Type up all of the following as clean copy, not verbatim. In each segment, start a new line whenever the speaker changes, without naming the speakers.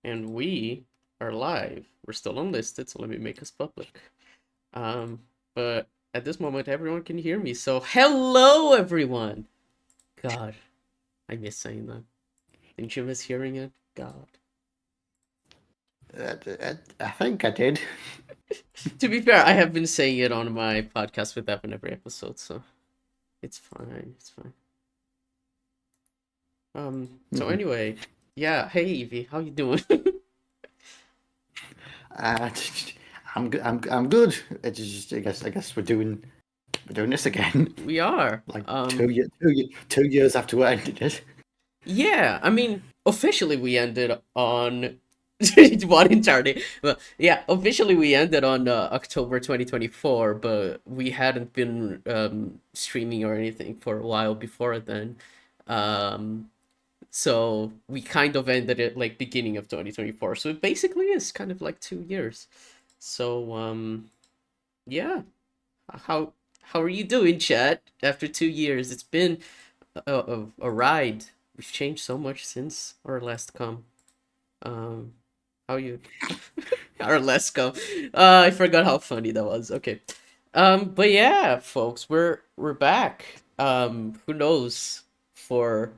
And we are live. We're still unlisted, so let me make us public. But at this moment, everyone can hear me. So hello, everyone. God, I miss saying that. Didn't you miss hearing it? God.
I think I did.
To be fair, I have been saying it on my podcast with Evan every episode, so it's fine. It's fine. So
Mhm.
anyway, yeah. Hey, Evie, how you doing?
Uh, I'm good. It's just I guess we're doing this again.
We are.
Like 2 years after we ended it.
Yeah, I mean, officially we ended on one entirety. Well, yeah, officially we ended on October 2024, but we hadn't been streaming or anything for a while before then. Um, so we kind of ended it like beginning of 2024. So it basically is kind of like 2 years. So yeah, how how are you doing, chat? After 2 years, it's been a ride. We've changed so much since our last com. Um, how you our last com? I forgot how funny that was. Okay. But yeah, folks, we're back. Who knows for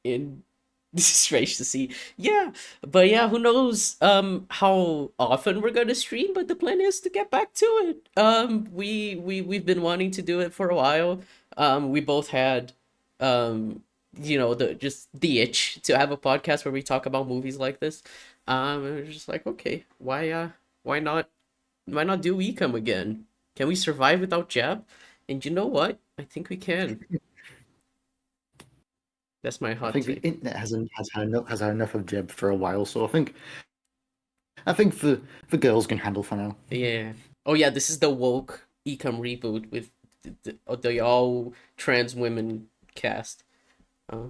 in this is strange to see. Yeah, but yeah, who knows how often we're gonna stream, but the plan is to get back to it. We've been wanting to do it for a while. We both had the just the itch to have a podcast where we talk about movies like this. And we're just like, okay, why not do ECUM again? Can we survive without Jab? And you know what? I think we can. That's my
I
hot
think the
take.
internet has had enough of Jeb for a while, so I think the girls can handle for now.
Yeah. Oh yeah, this is the woke ecom reboot with the all trans women cast. Uh,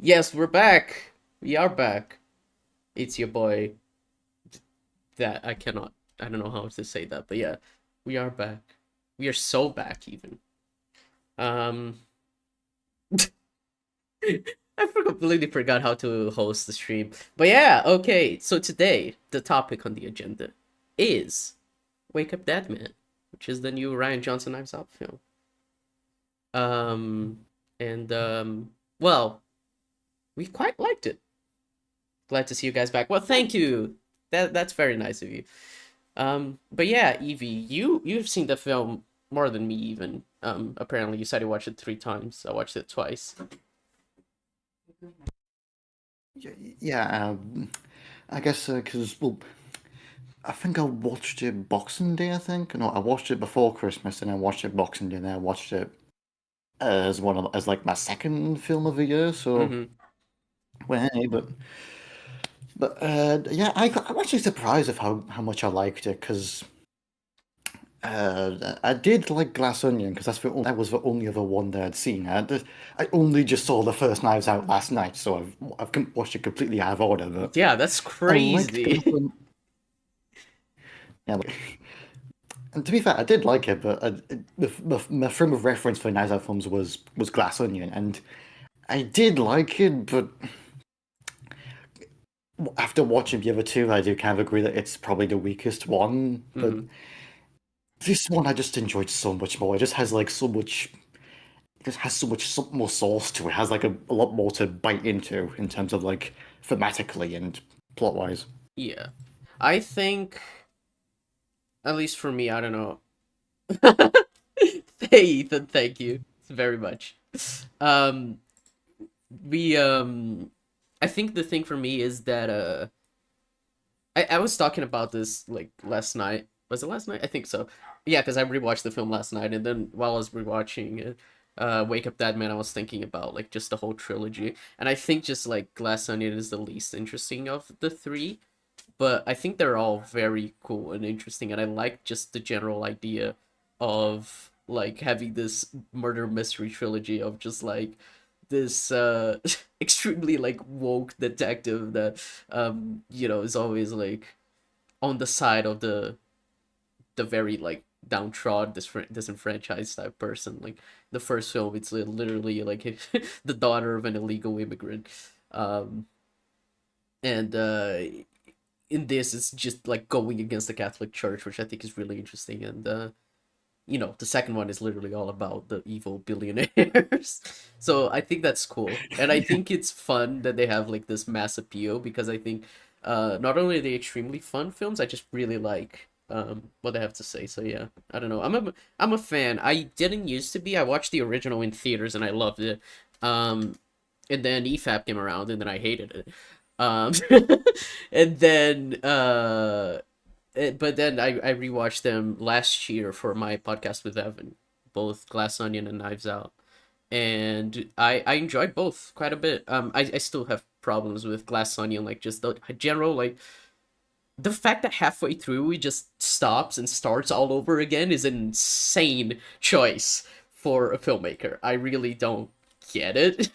yes, we're back. We are back. It's your boy. That I cannot. I don't know how to say that, but yeah, we are back. We are so back even. Um, completely forgot how to host the stream, but yeah, okay. So today the topic on the agenda is Wake Up Dead Man, which is the new Ryan Johnson Knives Out film. Um, and well, we quite liked it. Glad to see you guys back. Well, thank you. That's very nice of you. But yeah, Evie, you've seen the film more than me even. Apparently you said you watched it 3 times. I watched it twice.
Yeah, I guess because I think I watched it Boxing Day. I think no, I watched it before Christmas, and I watched it Boxing Day, and then I watched it as like my second film of the year. So,
Mm-hmm.
well, hey, but yeah, I'm actually surprised of how much I liked it because I did like Glass Onion because that was the only other one that I'd seen. I only just saw the first Knives Out last night, so I've watched it completely out of order. But
Yeah, that's
I liked Glass
crazy.
Onion. Yeah, and to be fair, I did like it, but my frame of reference for Knives Out films was Glass Onion, and I did like it, but after watching the other two, I do kind of agree that it's probably the weakest one. But
Mm-hmm.
this one I just enjoyed so much more. It just has like so much. It just has so more sauce to it. It has like a lot more to bite into in terms of like thematically and plot wise.
Yeah. I think, at least for me, I don't know. Hey, Ethan, thank you very much. Um, we I think the thing for me is that I was talking about this like last night. Was it last night? I think so. Yeah, because I rewatched the film last night, and then while I was rewatching it, Wake Up Dead Man, I was thinking about like just the whole trilogy, and I think just like Glass Onion is the least interesting of the three, but I think they're all very cool and interesting, and I like just the general idea of like having this murder mystery trilogy of just like this extremely like woke detective that is always like on the side of the very like downtrodden disenfranchised type person. Like the first film, it's literally like the daughter of an illegal immigrant. um and in this it's just like going against the Catholic Church, which I think is really interesting. And the second one is literally all about the evil billionaires. So I think that's cool, and I think it's fun that they have like this mass appeal, because I think not only are they extremely fun films, I just really like what they have to say. So yeah, I don't know. I'm a fan. I didn't used to be. I watched the original in theaters and I loved it. Um, and then EFAP came around and then I hated it. Um, and then but then I rewatched them last year for my podcast with Evan, both Glass Onion and Knives Out, and I enjoyed both quite a bit. I still have problems with Glass Onion, like just the general, like the fact that halfway through he just stops and starts all over again is an insane choice for a filmmaker. I really don't get it.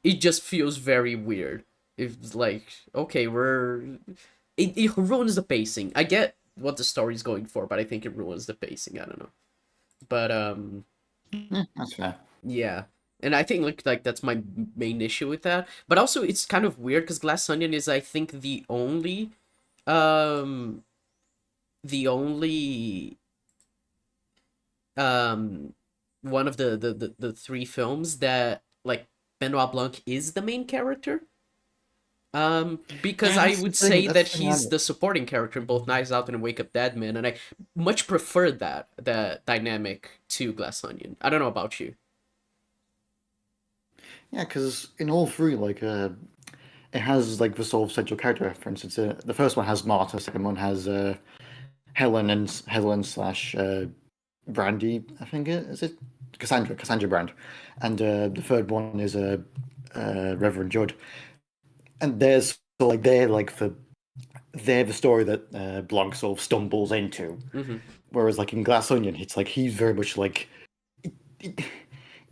It just feels very weird. It's like, okay, it ruins the pacing. I get what the story's going for, but I think it ruins the pacing. I don't know. But
Yeah, that's fair.
yeah. And I think like that's my main issue with that. But also it's kind of weird because Glass Onion is, I think, um the only um one of the three films that like Benoit Blanc is the main character. Because
Yeah,
I
that's the
would
thing.
say
That's
that
the thing. I,
he's the supporting character in both Knives Out and Wake Up Dead Man, and I much prefer that dynamic to Glass Onion. I don't know about you.
yeah, because in all three, like, it has like the sort of central character. For instance, the first one has Martha, the second one has Helen slash Brandy, I think is it Cassandra Brand, and the third one is Reverend Judd, and there's so like they're the story that Blanc sort of stumbles into,
Mm-hmm.
whereas like in Glass Onion, it's like he's very much like it,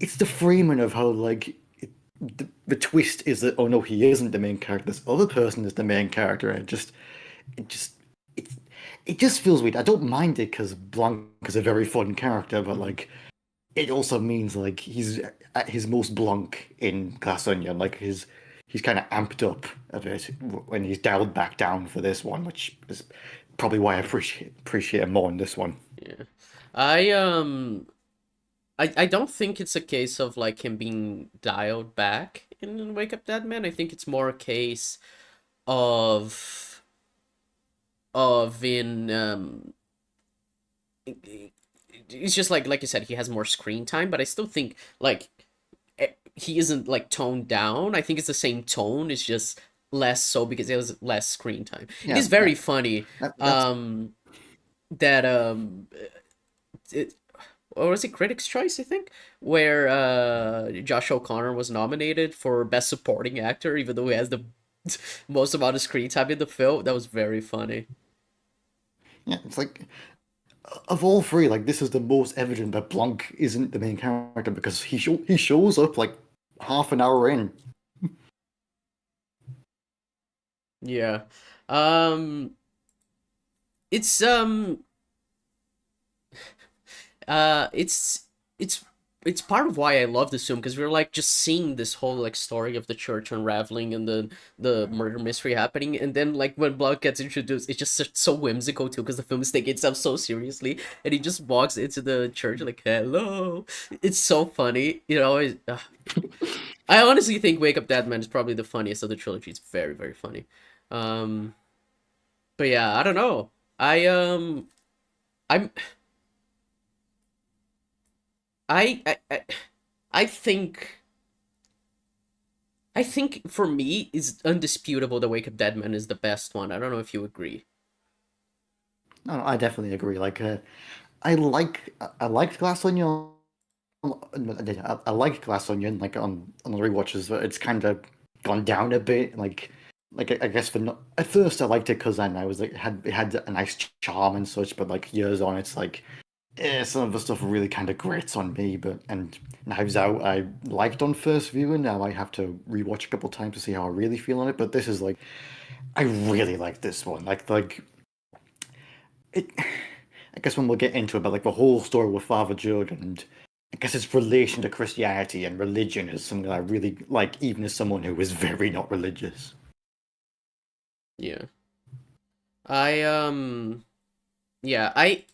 it's the framing of how like the twist is that oh no he isn't the main character, this other person is the main character, and it just it, it just feels weird. I don't mind it because Blanc is a very fun character, but
Mm-hmm.
like it also means like he's at his most Blanc in Glass Onion. Like he's kind of amped up a bit when he's dialed back down for this one, which is probably why I appreciate him more in this one.
Yeah. I I don't think it's a case of like him being dialed back in Wake Up Dead Man. I think it's more a case of in it's just like you said, he has more screen time, but I still think like he isn't like toned down. I think it's the same tone. It's just less so because it was less screen time. It
Yeah,
is
yeah.
very funny
That's
that it, or was it Critics' Choice, I think, where Josh O'Connor was nominated for Best Supporting Actor, even though he has the most amount of screen time in the film. That was very funny.
yeah. It's like of all three, like this is the most evident that Blanc isn't the main character because he shows up like half an hour in.
Yeah. Um it's uh it's it's it's part of why I love this film, because we're like just seeing this whole like story of the church unraveling and the murder mystery happening, and then like when Blanc gets introduced, it's just so whimsical too, because the film is taking itself so seriously, and he just walks into the church like hello. It's so funny, I honestly think Wake Up Dead Man is probably the funniest of the trilogy. It's very very funny. Um, but yeah, I don't know. I I'm I I think for me it's undisputable the Wake Up Dead Man is the best one. I don't know if you agree.
No, I definitely agree. Like I liked Glass Onion. I like Glass Onion. Like on the rewatches, but it's kind of gone down a bit. Like I guess for not, at first I liked it because then I was like it had a nice charm and such. But like years on, it's like some of the stuff really kind of grates on me. But and Knives Out I liked on first viewing. Now I have to rewatch a couple times to see how I really feel on it. But this is like I really like this one. Like it. I guess when we'll get into it, but like the whole story with Father Judd and I guess its relation to Christianity and religion is something that I really like, even as someone who is very not religious.
Yeah. I yeah, I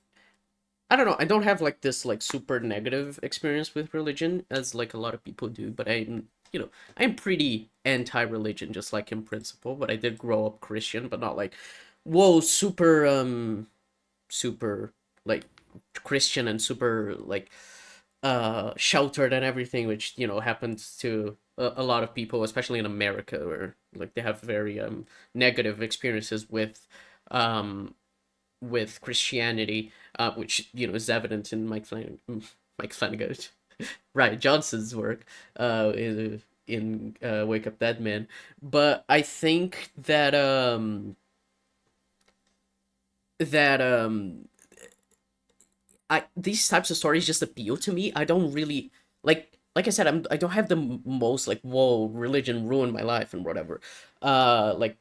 don't know. I don't have like this like super negative experience with religion as like a lot of people do, but I'm pretty anti-religion just like in principle, but I did grow up Christian, but not like whoa, super like Christian and super like sheltered and everything, which happens to a lot of people, especially in America, where like they have very negative experiences um with Christianity, which is evident in Mike Flanagan, Ryan Johnson's work, in Wake Up Dead Man. But I think that I these types of stories just appeal to me. I don't really like I said, I don't have the most like whoa religion ruined my life and whatever, like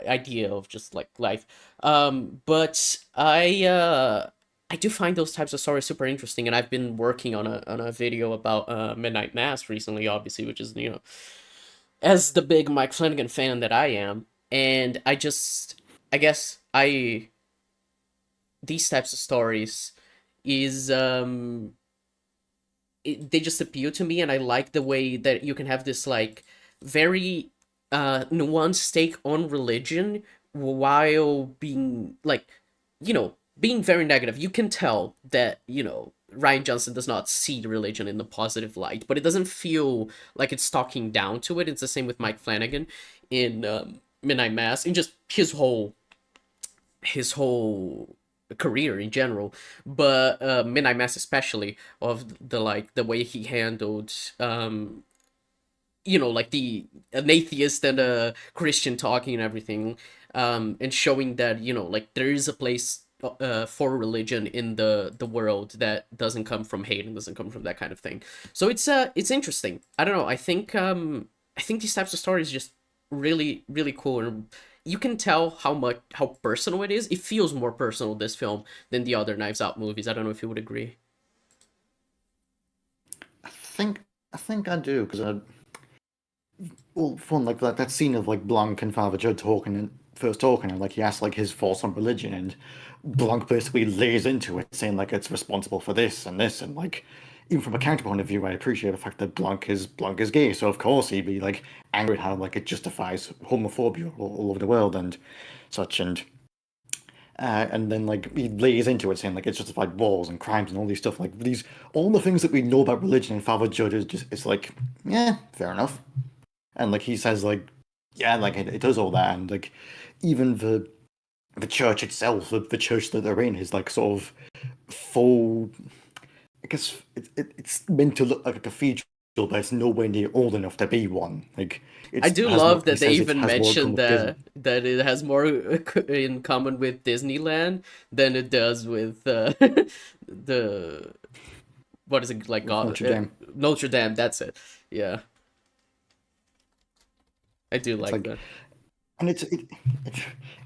idea of just like life. But I do find those types of stories super interesting, and I've been working on a video about Midnight Mass recently, obviously, which is as the big Mike Flanagan fan that I am, and I guess I these types of stories is they just appeal to me, and I like the way that you can have this like very nuanced take on religion while being like being very negative. You can tell that Ryan Johnson does not see religion in the positive light, but it doesn't feel like it's talking down to it. It's the same with Mike Flanagan in Midnight Mass, and just his whole career in general, but Midnight Mass especially, of the like the way he handled like the an atheist and a Christian talking and everything, and showing that like there is a place for religion in the world that doesn't come from hate and doesn't come from that kind of thing. So it's interesting. I don't know. I think these types of stories just really cool, and you can tell how personal it is. It feels more personal, this film, than the other Knives Out movies. I don't know if you would agree.
I think I think I do because well, fun like that scene of like Blanc and Father Judd talking and first talking, and like he asks like his thoughts on religion, and Blanc basically lays into it, saying like it's responsible for this and this, and like even from a character point of view, I appreciate the fact that Blanc is gay, so of course he'd be like angry at how like it justifies homophobia all over the world and such, and then like he lays into it saying like it's justified wars and crimes and all these stuff like these all the things that we know about religion and Father Judd is just it's like yeah fair enough and like he says like yeah like it does all that and like even the church itself the church that they're in is like sort of full I guess it's meant to look like a cathedral but it's nowhere near old enough to be one like
I
it's
do
has more
love
he
that they
says it
even
has more in common
mentioned
with Disney.
that it has more in common with Disneyland than it does with the what is it like
With
God
Notre Dame.
Notre Dame. That's it. Yeah, I do
It's
like
like
that.
and it,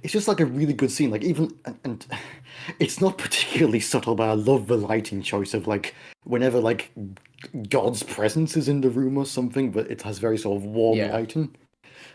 it's just like a really good scene. Like even and it's not particularly subtle, but I love the lighting choice of like whenever like God's presence is in the room or something, but it has very sort of warm
Yeah.
lighting.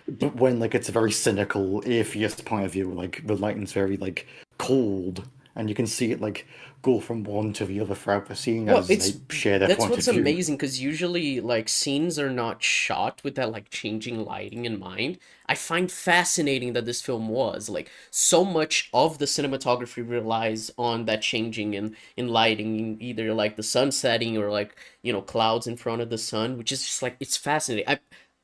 But when like it's a very cynical atheist point of view, like the lighting's very like cold, and you can see it like go from one to the other throughout the scene
Well,
as they
it's
share their
that's
point of
what's
view.
amazing, because usually like scenes are not shot with that like changing lighting in mind. I find fascinating that this film was like so much of the cinematography relies on that changing in lighting, either like the sun setting or like clouds in front of the sun, which is just like it's fascinating.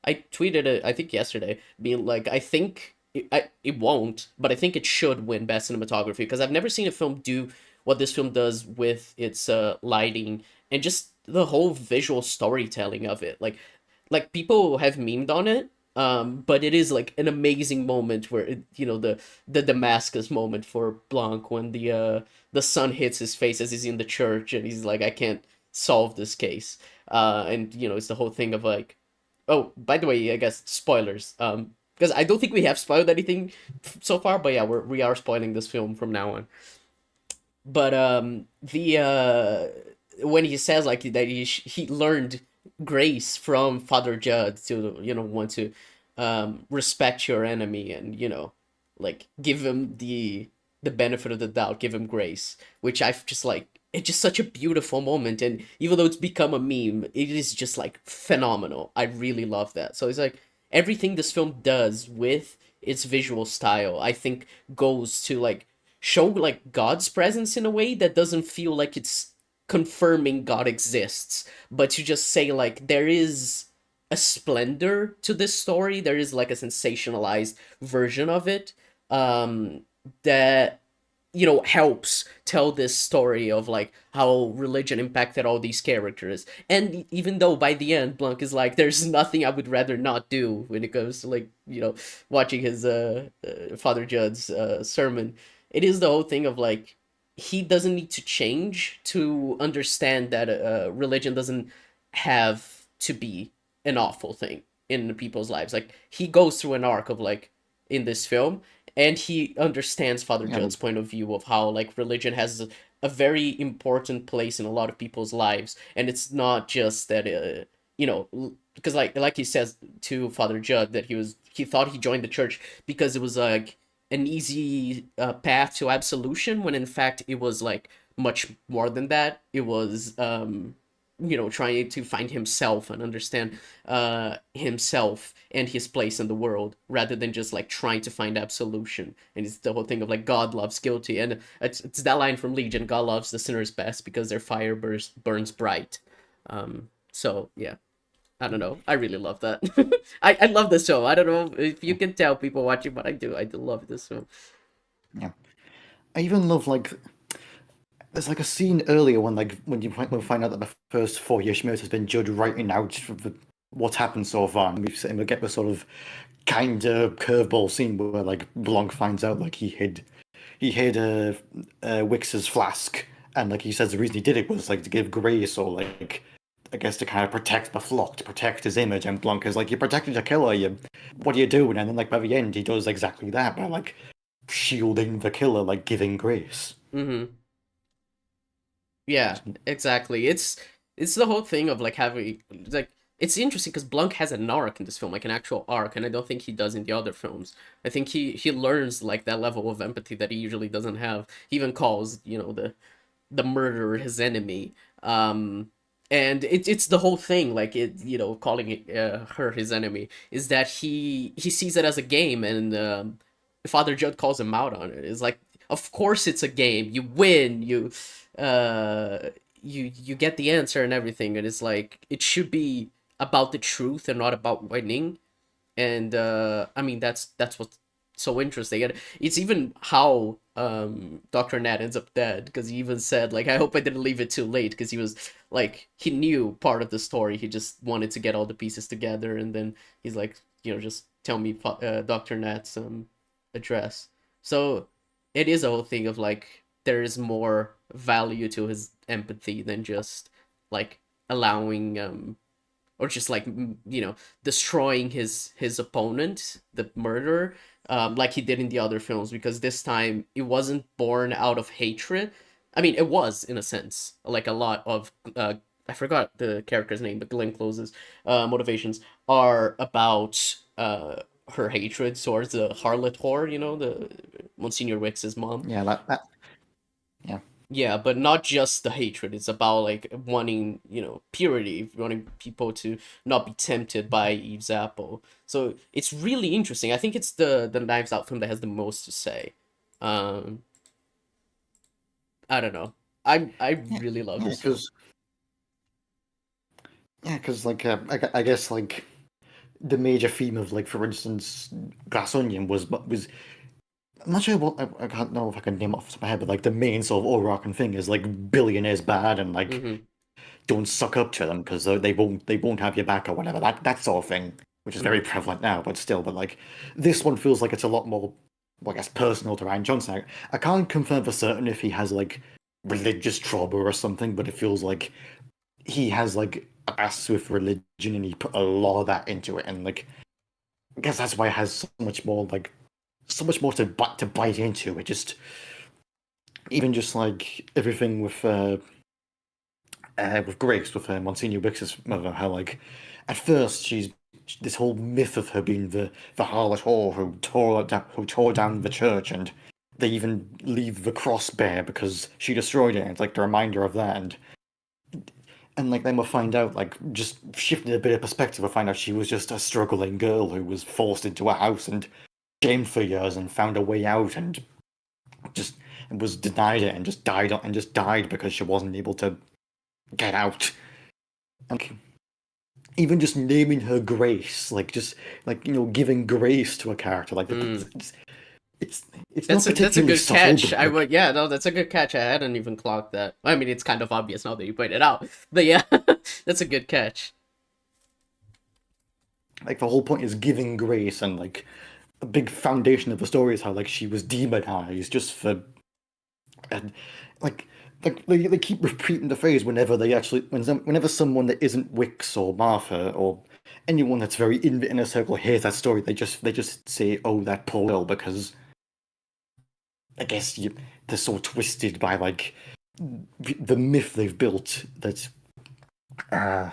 I tweeted it I think yesterday, being like I think it won't, but I think it should win best cinematography, because I've never seen a film do what this film does with its lighting and just the whole visual storytelling of it. Like people have memed on it, but it is like an amazing moment where the Damascus moment for Blanc, when the sun hits his face as he's in the church and he's like, I can't solve this case. And it's the whole thing of like, oh, by the way, I guess spoilers. Because I don't think we have spoiled anything so far, but yeah, we are spoiling this film from now on. But the when he says like that he learned grace from Father Judd to want to respect your enemy, and like give him the benefit of the doubt, give him grace, which I've just like it's just such a beautiful moment. And even though it's become a meme, it is just like phenomenal. I really love that. So it's like everything this film does with its visual style, I think goes to like show like God's presence in a way that doesn't feel like it's confirming God exists, but to just say like there is a splendor to this story. There is like a sensationalized version of it um, that helps tell this story of like how religion impacted all these characters. And even though by the end Blanc is like there's nothing I would rather not do when it comes to like watching his Father Judd's sermon, it is the whole thing of like he doesn't need to change to understand that religion doesn't have to be an awful thing in people's lives. Like he goes through an arc of like in this film, and he understands Father
Yeah,
Judd's point of view of how like religion has a very important place in a lot of people's lives, and it's not just that because like he says to Father Judd that he thought he joined the church because it was like an easy path to absolution, when in fact it was like much more than that. It was trying to find himself and understand himself and his place in the world, rather than just like trying to find absolution. And it's the whole thing of like God loves guilty, and it's that line from Legion: God loves the sinners best because their fire burns bright. So yeah, I don't know, I really love that. I love this show. I don't know if you
yeah,
can tell people watching, but I do love this show.
yeah. I even love like there's like a scene earlier when when we find out that the first 4 year Schmidt has been Judd writing out what's happened so far, and we get the sort of kind of curveball scene where like Blanc finds out like he hid Wix's flask, and like he says the reason he did it was like to give grace, or like I guess to kind of protect the flock, to protect his image. And Blanc is like, you protected a killer, you what are you doing? And then like by the end he does exactly that by like shielding the killer, like giving grace.
Mm-hmm. Yeah, exactly. It's the whole thing of like having like it's interesting because Blanc has an arc in this film, like an actual arc, and I don't think he does in the other films. I think he learns like that level of empathy that he usually doesn't have. He even calls the murderer his enemy. And it's the whole thing, like it calling her his enemy is that he sees it as a game, and Father Judd calls him out on it. It's like, of course it's a game. You win. Uh you get the answer and everything, and it's like it should be about the truth and not about winning. And I mean that's what's so interesting. And it's even how Dr. Nat ends up dead, because he even said like, I hope I didn't leave it too late, because he was like, he knew part of the story, he just wanted to get all the pieces together. And then he's like, just tell me Dr. Nat's address. So it is a whole thing of like there is more value to his empathy than just like allowing or just like destroying his opponent, the murderer, like he did in the other films, because this time it wasn't born out of hatred. I mean, it was in a sense like a lot of I forgot the character's name, but Glenn Close's motivations are about her hatred towards the harlot whore, the Monsignor Wix's mom.
Yeah, that yeah.
Yeah, but not just the hatred. It's about like wanting, purity, wanting people to not be tempted by Eve's apple. So it's really interesting. I think it's the Knives Out film that has the most to say. Um, I don't know. I
Yeah,
really love
yeah,
this film.
because like I guess like the major theme of like for instance Glass Onion was I'm not sure what I can't know if I can name it off the top of my head, but like the main sort of overarching thing is like billionaires bad and like
Mm-hmm.
don't suck up to them because they won't have your back or whatever, that sort of thing, which is very
Mm-hmm.
prevalent now, but still, but like this one feels like it's a lot more, well, I guess, personal to Ryan Johnson. I can't confirm for certain if he has like religious trauma or something, but it feels like he has like a past with religion and he put a lot of that into it, and like I guess that's why it has so much more to bite into. It just even just like everything with Grace, with Monsignor Wix's mother, how like at first she's this whole myth of her being the harlot whore who tore down the church, and they even leave the cross bare because she destroyed it. And it's like the reminder of that, and like then we'll find out, like just shifting a bit of perspective, we'll find out she was just a struggling girl who was forced into a house and shamed for years and found a way out and just was denied it and just died because she wasn't able to get out. Like even just naming her Grace, like just like giving grace to a character, like
Mm.
it's it's not
That's a
particularly
good
subtle,
catch.
but
I
like
would, yeah, no, that's a good catch. I hadn't even clocked that. I mean, it's kind of obvious now that you pointed it out, but yeah, that's a good catch.
like the whole point is giving grace, and like a big foundation of the story is how like she was demonized just for and like they keep repeating the phrase whenever they actually whenever someone that isn't Wix or Martha or anyone that's very in the inner circle hears that story, they just say, "Oh, that poor girl," because I guess they're so twisted by like the myth they've built that uh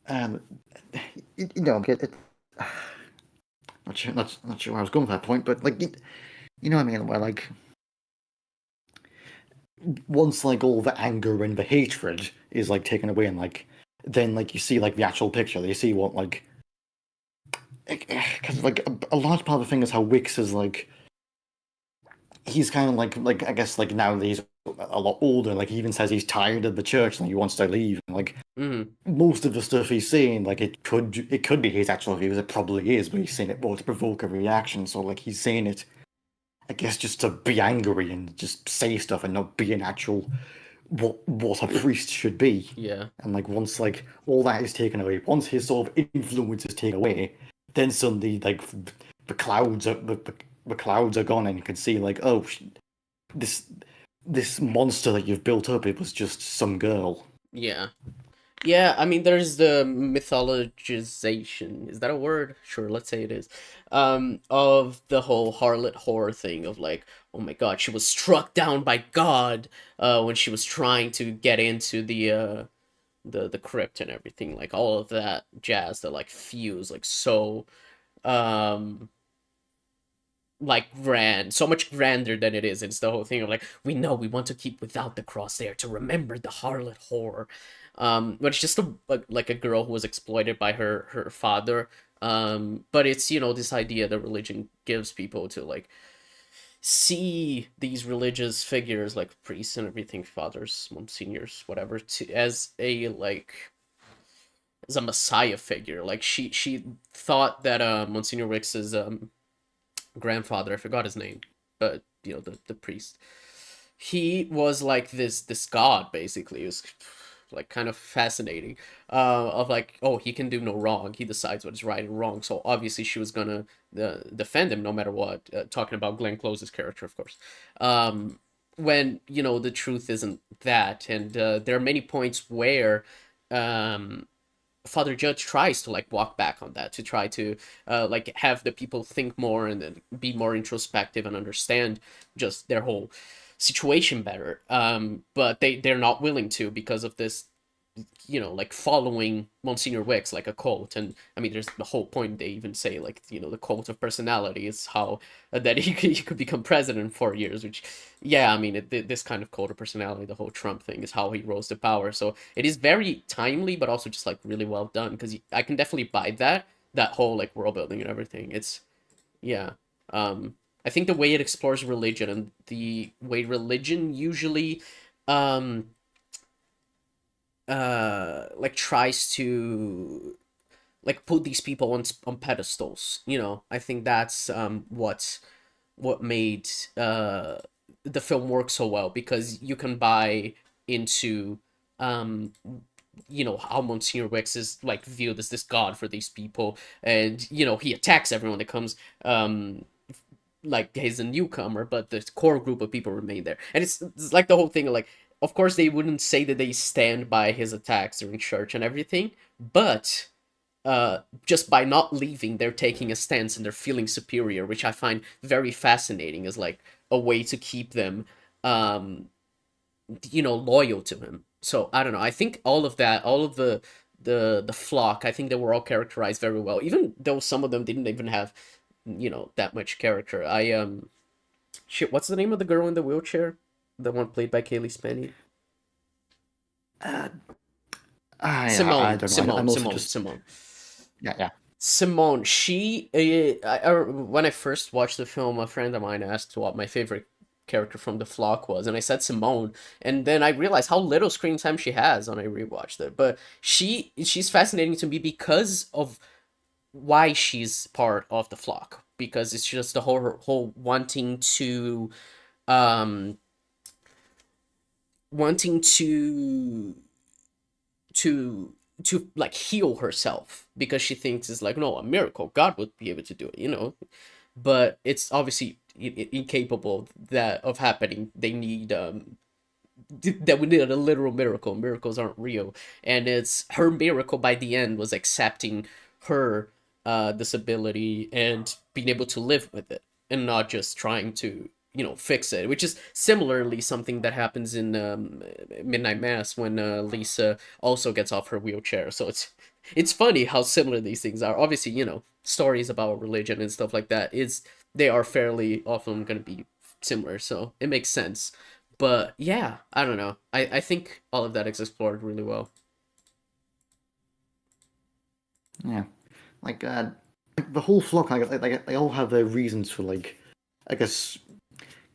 um it, not sure where I was going with that point, but like you know what I mean, where like once like all the anger and the hatred is like taken away, and like then like you see like the actual picture, you see what like because like a large part of the thing is how Wix is like he's kind of like I guess like now that he's a lot older, like he even says he's tired of the church and he wants to leave. And, like
Mm.
most of the stuff he's saying, like it could be his actual views, it probably is, but he's saying it more to provoke a reaction. So like he's saying it, I guess, just to be angry and just say stuff and not be an actual what a priest should be.
Yeah.
And like once like all that is taken away, once his sort of influence is taken away, then suddenly like the clouds are gone, and you can see like, oh, this this monster that you've built up, it was just some girl.
Yeah. Yeah, I mean, there's the mythologization. Is that a word? Sure, let's say it is. Of the whole harlot horror thing of like, oh my God, she was struck down by God, when she was trying to get into the crypt and everything, like all of that jazz that like feels like so, um, like grand, so much grander than it is. It's the whole thing of like, we know we want to keep without the cross there to remember the harlot horror. But it's just like a girl who was exploited by her father. But it's, this idea that religion gives people to like see these religious figures like priests and everything, fathers, monsignors, whatever, to as a like as a messiah figure. Like she thought that Monsignor Wix's grandfather, I forgot his name, but the priest, he was like this god basically. It was like kind of fascinating, of like, oh, he can do no wrong, he decides what is right and wrong, so obviously she was gonna defend him no matter what, talking about Glenn Close's character, of course. When the truth isn't that, and there are many points where um Father Judge tries to like walk back on that, to try to like have the people think more and then be more introspective and understand just their whole situation better. But they're not willing to, because of this, like following Monsignor Wicks like a cult. And I mean, there's the whole point, they even say like, the cult of personality is how that he could become president in 4 years, which, yeah, I mean, this kind of cult of personality, the whole Trump thing, is how he rose to power. So it is very timely, but also just like really well done, because I can definitely buy that whole like world building and everything. It's, yeah. I think the way it explores religion, and the way religion usually um like tries to like put these people on pedestals, I think that's what made the film work so well, because you can buy into um how Monsignor Wix is like viewed as this god for these people, and he attacks everyone that comes, like he's a newcomer, but the core group of people remain there. And it's like the whole thing of like, of course they wouldn't say that they stand by his attacks during church and everything, but just by not leaving, they're taking a stance and they're feeling superior, which I find very fascinating as like a way to keep them, loyal to him. So I don't know. I think all of that, all of the flock, I think they were all characterized very well, even though some of them didn't even have, that much character. Shit, what's the name of the girl in the wheelchair? The one played by Kaylee Spenny?
Uh, I
Simone,
don't know. I
Simone,
mostly
Simone,
just
Simone.
yeah.
Simone, when I first watched the film, a friend of mine asked what my favorite character from the flock was, and I said Simone, and then I realized how little screen time she has when I rewatched it. But she's fascinating to me because of why she's part of the flock, because it's just the whole um wanting to like heal herself, because she thinks it's like, no, a miracle, God would be able to do it. But it's obviously incapable that of happening. They need that we need a literal miracle. Miracles aren't real, and it's her miracle by the end was accepting her disability and being able to live with it, and not just trying to fix it, which is similarly something that happens in Midnight Mass when Lisa also gets off her wheelchair. So it's funny how similar these things are. Obviously, stories about religion and stuff like that is they are fairly often going to be similar, so it makes sense. But yeah, I don't know. I think all of that is explored really well.
Yeah, like the whole flock, like they all have their reasons for like, I guess,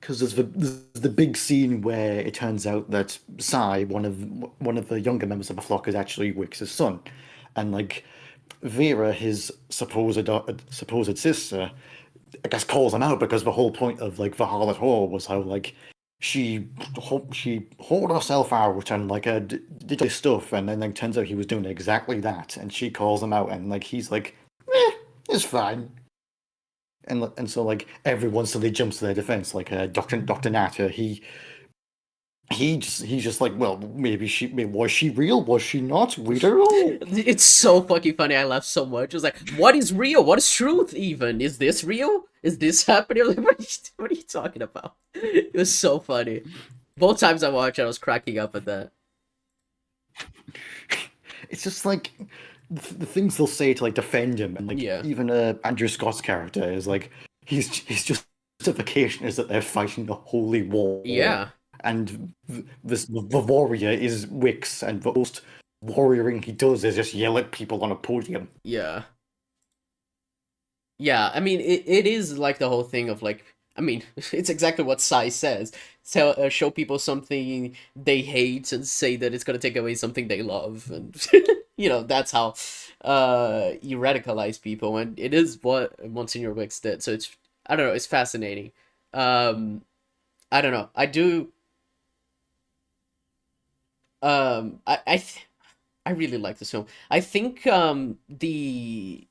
because there's the big scene where it turns out that Sai, one of the younger members of the flock, is actually Wix's son, and like Vera, his supposed sister, I guess calls him out because the whole point of like the Harlot Whore was how like she whored herself out and like did this stuff, and then like turns out he was doing exactly that, and she calls him out, and like he's like, it's fine, and so like everyone suddenly jumps to their defense, like Doctor Natter, he's just like, well, was she real, was she not, we don't know.
It's so fucking funny. I laugh so much. It's like, what is real? What is truth? Even is this real? Is this happening? Like, what are you talking about? It was so funny. Both times I watched, I was cracking up at that.
It's just like the things they'll say to like defend him, and like
Yeah,
even Andrew Scott's character is like his justification is that they're fighting a holy war,
yeah,
and the warrior is Wix, and the most warrioring he does is just yell at people on a podium.
yeah. Yeah, I mean, it is like the whole thing of like, I mean, it's exactly what Sai says. Show people something they hate and say that it's gonna take away something they love, and that's how you radicalize people, and it is what Monsignor Wicks did. So it's, I don't know, it's fascinating. Um, I don't know, I do. I really like this film. I think the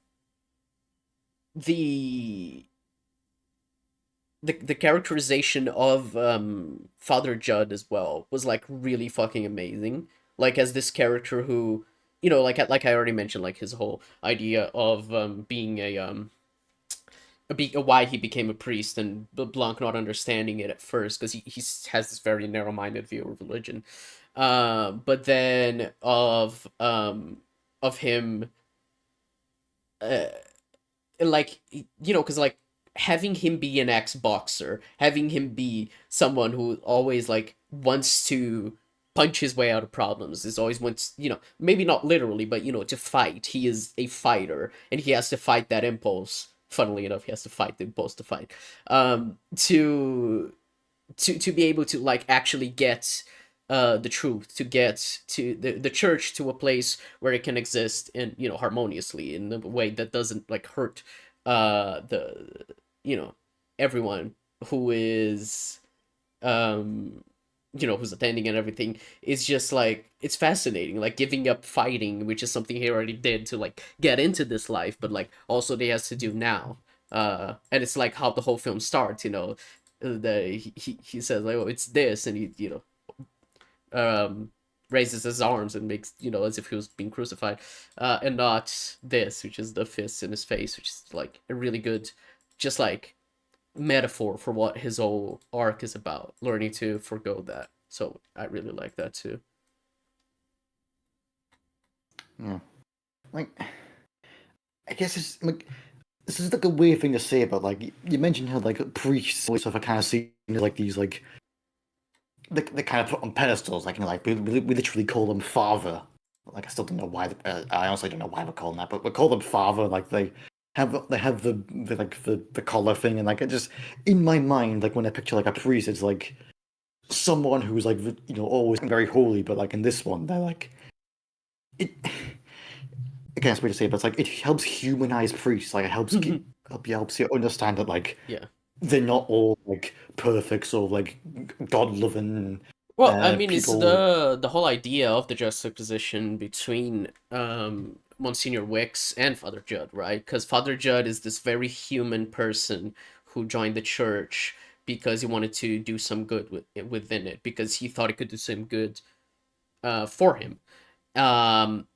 the characterization of Father Judd as well was like really fucking amazing. Like as this character who, like I already mentioned, like his whole idea of being why he became a priest, and Blanc not understanding it at first because he has this very narrow minded view of religion. But then of him, uh, like because like having him be an ex-boxer, having him be someone who always like wants to punch his way out of problems, is always wants, maybe not literally, but to fight. He is a fighter, and he has to fight that impulse. Funnily enough, he has to fight the impulse to fight, to be able to like actually get the truth, to get to the church to a place where it can exist in, harmoniously, in a way that doesn't like hurt the you know everyone who is who's attending and everything. Is just like, it's fascinating, like giving up fighting, which is something he already did to like get into this life, but like also he has to do now. And it's like how the whole film starts, he says like, oh, it's this, and he um raises his arms and makes, as if he was being crucified, and not this, which is the fist in his face, which is like a really good, just like metaphor for what his whole arc is about, learning to forgo that. So I really like that too.
Yeah. Like, I guess it's like this is like a weird thing to say, but like you mentioned how like priests and stuff are kind of seen as like these like they kind of put on pedestals, like like we literally call them father. Like I still don't know why. I honestly don't know why we're calling that, but we call them father. Like they have the like the collar thing, and like it just in my mind, like when I picture like a priest, it's like someone who's like always very holy, but like in this one, they're like it. Again, it's weird to say, but it's like it helps humanize priests. Like it helps you understand that like
Yeah.
they're not all like perfect, sort of like God loving
Well, I mean, it's
people.
the whole idea of the juxtaposition between Monsignor Wicks and Father Judd, right? Because Father Judd is this very human person who joined the church because he wanted to do some good within it, because he thought it could do some good for him. Um,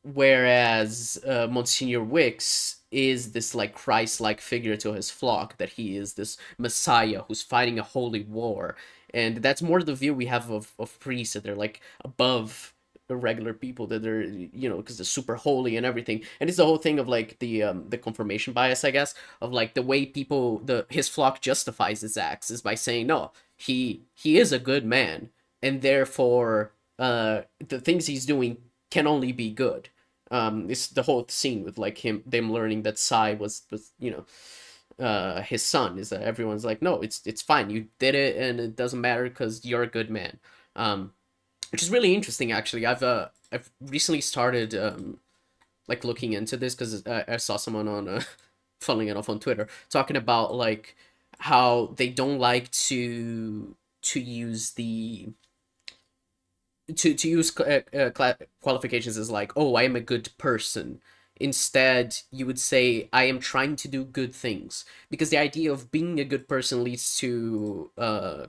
Whereas Monsignor Wicks is this like Christ-like figure to his flock, that he is this Messiah who's fighting a holy war, and that's more the view we have of priests, that they're like above the regular people, that they're because they're super holy and everything. And it's the whole thing of like the confirmation bias, I guess, of like the way people the his flock justifies his acts is by saying no, he is a good man, and therefore the things he's doing can only be good. It's the whole scene with like them learning that Sai was his son, is that everyone's like, no, it's fine, you did it, and it doesn't matter because you're a good man. Um, which is really interesting, actually. I've recently started like looking into this because I saw someone on funnily enough on Twitter talking about like how they don't like to use to use qualifications as like, oh, I am a good person. Instead, you would say, I am trying to do good things, because the idea of being a good person leads to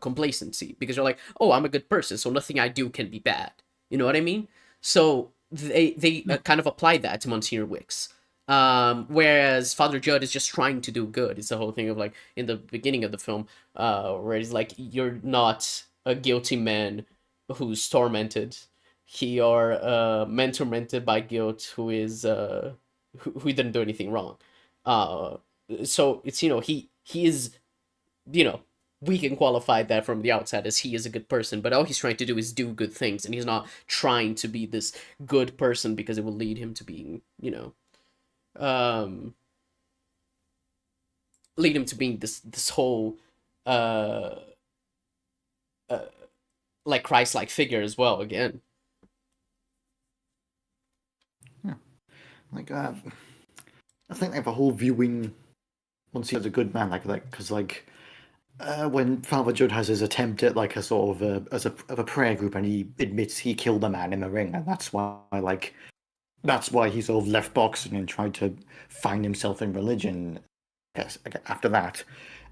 complacency, because you're like, oh, I'm a good person, so nothing I do can be bad. You know what I mean? So they kind of apply that to Monsignor Wicks. Whereas Father Judd is just trying to do good. It's the whole thing of like in the beginning of the film, where he's like, you're not a guilty man who's tormented. He are man tormented by guilt, who is who didn't do anything wrong. Uh, so it's he is you know we can qualify that from the outside as he is a good person, but all he's trying to do is do good things, and he's not trying to be this good person because it will lead him to being um lead him to being this whole uh, uh like Christ-like figure as well again.
Yeah. Like I think like the whole viewing once he's a good man, like because like when Father Judd has his attempt at like a sort of a prayer group, and he admits he killed a man in the ring, and that's why he sort of left boxing and tried to find himself in religion. Yes, after that,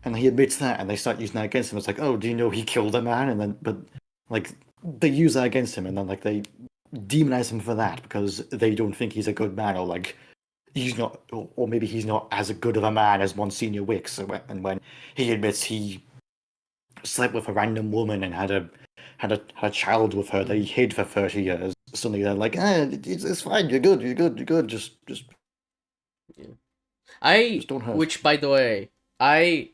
and he admits that, and they start using that against him. It's like, oh, do you know he killed a man? And then, but like they use that against him, and then like they demonize him for that because they don't think he's a good man, or like he's not, or maybe he's not as good of a man as Monsignor Wicks. And when he admits he slept with a random woman and had a child with her that he hid for 30 years, suddenly they're like, it's fine, you're good,
Yeah. I,
just don't hurt.
which by the way, I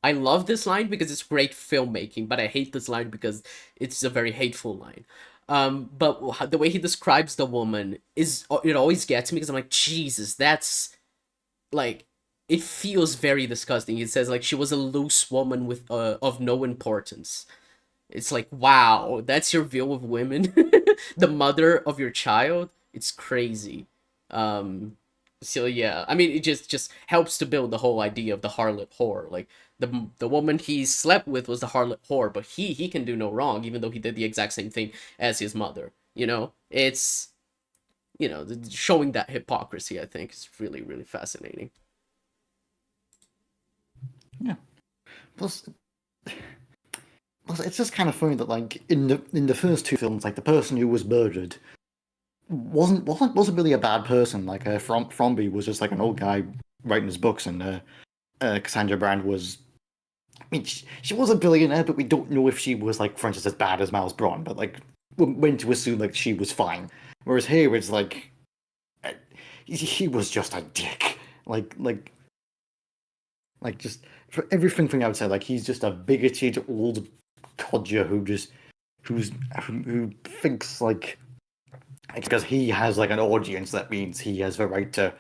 I love this line because it's great filmmaking, but I hate this line because it's a very hateful line. But the way he describes the woman is it always gets me, because I'm like, Jesus, that's like it feels very disgusting. He says like she was a loose woman with of no importance. It's like, wow, that's your view of women, the mother of your child. It's crazy. Um, so yeah, I mean, it just helps to build the whole idea of the harlot whore. Like the woman he slept with was the harlot whore, but he can do no wrong, even though he did the exact same thing as his mother. It's showing that hypocrisy. I think is really really fascinating.
Yeah. Plus, it's just kind of funny that like in the first two films, like the person who was murdered wasn't really a bad person. Like Fromby was just like an old guy writing his books, and Cassandra Brand was. I mean, she was a billionaire, but we don't know if she was like, for instance, as bad as Miles Braun. But like, we're meant to assume like she was fine. Whereas here it's like uh, he was just a dick. Like like just for everything from outside, like he's just a bigoted old codger who's who thinks like because he has like an audience that means he has the right to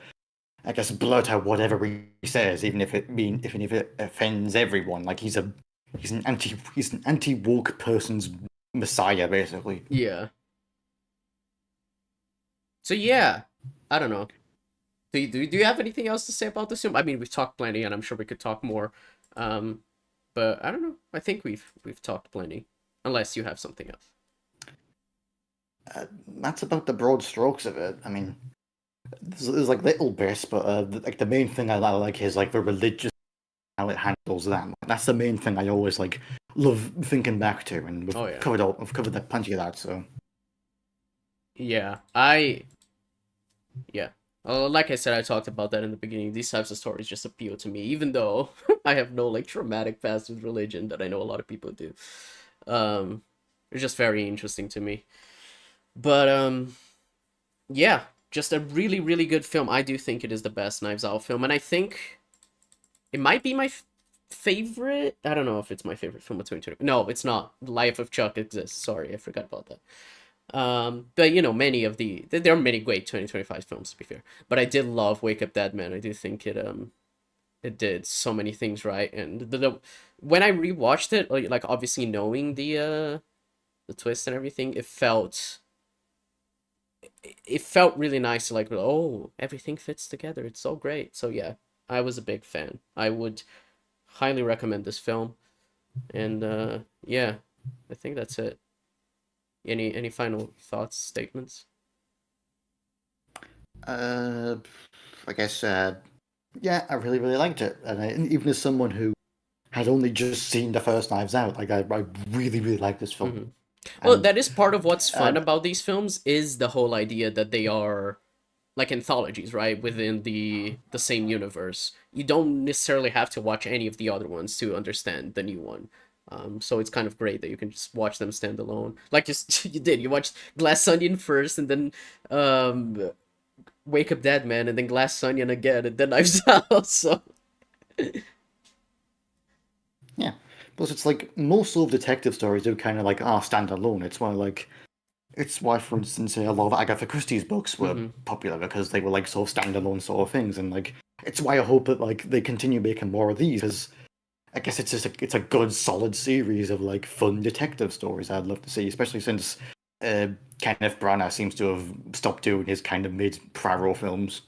I guess blurt out whatever he says, even if it offends everyone. Like he's an anti woke person's messiah, basically.
Yeah. So yeah, I don't know. Do you have anything else to say about this film? I mean, we've talked plenty, and I'm sure we could talk more. Um, but I don't know. I think we've talked plenty, unless you have something else.
That's about the broad strokes of it. I mean, there's like little bits, but like the main thing I like is like the religious how it handles that. That's the main thing I always like love thinking back to, and
Oh yeah,
we've covered that plenty of that. So
yeah. Yeah. Like I said, I talked about that in the beginning. These types of stories just appeal to me, even though I have no like traumatic past with religion that I know a lot of people do. Um, it's just very interesting to me. But yeah, just a really really good film. I do think it is the best Knives Out film, and I think it might be my favorite. I don't know if it's my favorite film of 2020. No, it's not. Life of Chuck exists. Sorry, I forgot about that. But you know, many of there are many great 2025 films to be fair. But I did love Wake Up Dead Man. I do think it did so many things right, and when I rewatched it, like obviously knowing the twist and everything, it felt really nice to like, oh, everything fits together. It's so great. So yeah, I was a big fan. I would highly recommend this film. And yeah, I think that's it. Any final thoughts, statements?
uh, I guess yeah, I really liked it, and even as someone who had only just seen the first Knives Out, like I really like this film,
Hmm. Well,
and
that is part of what's
uh,
fun about these films is the whole idea that they are like anthologies, right? Within the same universe. You don't necessarily have to watch any of the other ones to understand the new one. So it's kind of great that you can just watch them stand alone. Like just you did. You watched Glass Onion first, and then um, Wake Up Dead Man, and then Glass Onion again, and then Knives Out. So
yeah. Plus, it's like most sort of detective stories do kind of like stand alone. It's why, for instance, a lot of Agatha Christie's books were
hmm.
popular because they were like sort of standalone sort of things, and like it's why I hope that like they continue making more of these because I guess it's a good solid series of like fun detective stories I'd love to see, especially since uh, Kenneth Branagh seems to have stopped doing his kind of mid Poirot films.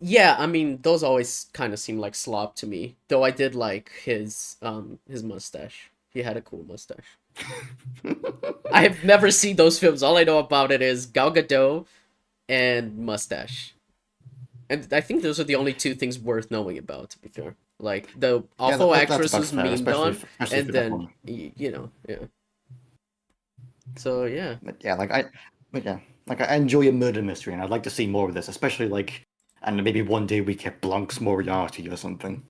Yeah, I mean those always kind of seem like slop to me. Though I did like his mustache. He had a cool mustache. I have never seen those films. All I know about it is Gal Gadot and mustache. And I think those are the only two things worth knowing about, to be fair. Like the
Yeah,
awful
that's
actress
about
was
fair,
memed on,
especially
and
for that
then
one.
you know, yeah. So yeah,
But yeah, but yeah, like I enjoy a murder mystery, and I'd like to see more of this, especially like, and maybe one day we get Blank's Moriarty or something.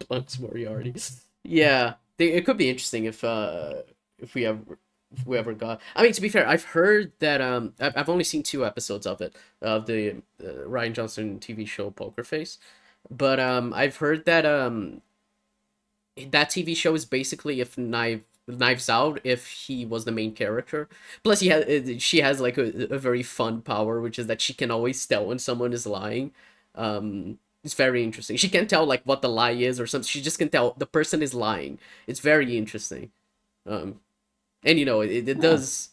Blunt's Moriarty. Yeah, it could be interesting if we ever if we ever got. I mean, to be fair, I've heard that I've only seen two episodes of it of the Ryan Johnson TV show Poker Face, but I've heard that that TV show is basically if Knives Out if he was the main character. Plus, she has like a very fun power, which is that she can always tell when someone is lying. It's very interesting. She can tell like what the lie is or something. She just can tell the person is lying. It's very interesting. Um, and you know it
Yeah,
does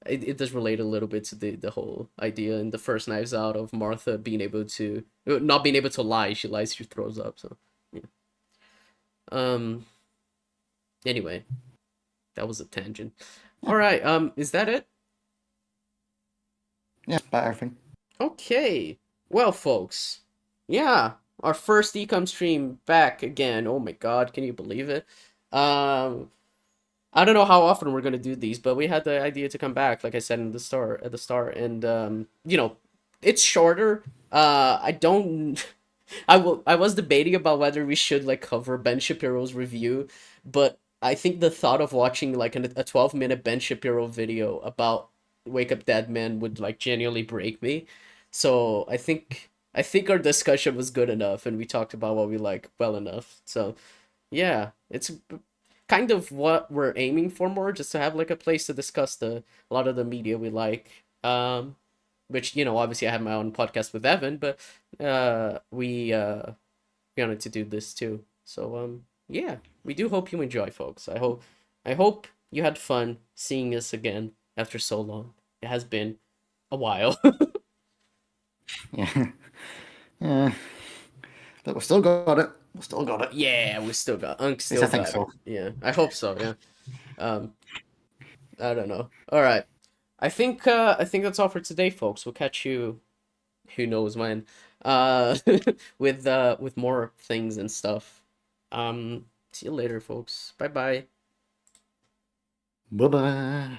it does relate a little bit to the whole idea in the first Knives Out of Martha being able to not being able to lie. She lies, she throws up. So yeah. Um. Anyway, that was a tangent.
yeah,
All right. Is that it?
yeah, about everything.
Okay. Well, folks. Yeah, our first ecom stream back again. Oh my god, can you believe it? Um, I don't know how often we're gonna do these, but we had the idea to come back, like I said in the start at the start, and you know, it's shorter. I don't. I was debating about whether we should like cover Ben Shapiro's review, but I think the thought of watching like a 12-minute Ben Shapiro video about Wake Up Dead Man would like genuinely break me. So I think our discussion was good enough, and we talked about what we like well enough. So yeah, it's kind of what we're aiming for more, just to have like a place to discuss a lot of the media we like. Which obviously I have my own podcast with Evan, but we wanted to do this too. So yeah, we do hope you enjoy, folks. I hope you had fun seeing us again after so long. It has been a while.
Yeah. Yeah. But we still got it. We still got it.
Yeah, we still got Unk
At least
still
I think
got it.
so.
Yeah, I hope so. Yeah. Um, I don't know. All right. I think that's all for today, folks. We'll catch you who knows when uh with more things and stuff. See you later, folks. Bye bye.
Bye bye.